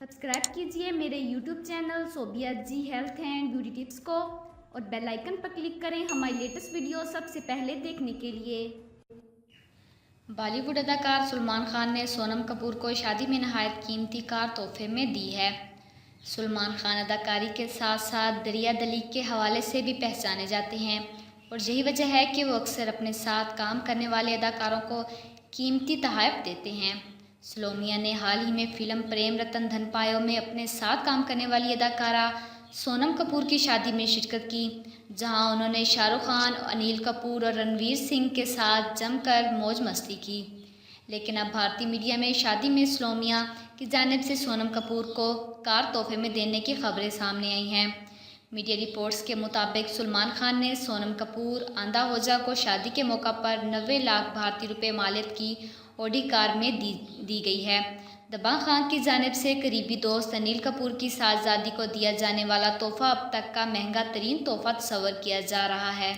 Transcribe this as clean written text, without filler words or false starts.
Subscribe कीजिए मेरे YouTube channel Sobia ji health and beauty tips को और बेल आइकन पर क्लिक करें हमारी लेटेस्ट वीडियो सबसे पहले देखने के लिए। बॉलीवुड अदाकार सलमान खान ने सोनम कपूर को शादी में नहायत कीमती कार तोहफे में दी है। सलमान खान अदाकारी के साथ साथ दरिया दली के हवाले से भी पहचाने जाते हैं और यही वजह है कि वो अक्सर अपने साथ काम करने वाले अदाकारों को कीमती तोहफे देते हैं। सलोमिया ने हाल ही में फिल्म प्रेम रतन धन पायो में अपने साथ काम करने वाली अदाकारा सोनम कपूर की शादी में शिरकत की, जहां उन्होंने शाहरुख खान, अनिल कपूर और रणवीर सिंह के साथ जमकर मौज मस्ती की। लेकिन अब भारतीय मीडिया में शादी में सलोमिया की जानिब से सोनम कपूर को कार तोहफे में देने की खबरें सामने आई हैं। मीडिया रिपोर्ट्स के मुताबिक सलमान खान ने सोनम कपूर आंदा होजा को शादी के मौका पर 90 लाख भारतीय रुपये मालियत की ऑडी कार में दी गई है। दबंग खान की जानिब से करीबी दोस्त अनिल कपूर की साहबजादी को दिया जाने वाला तोहफा अब तक का महंगा तरीन तोहफा तस्वर किया जा रहा है।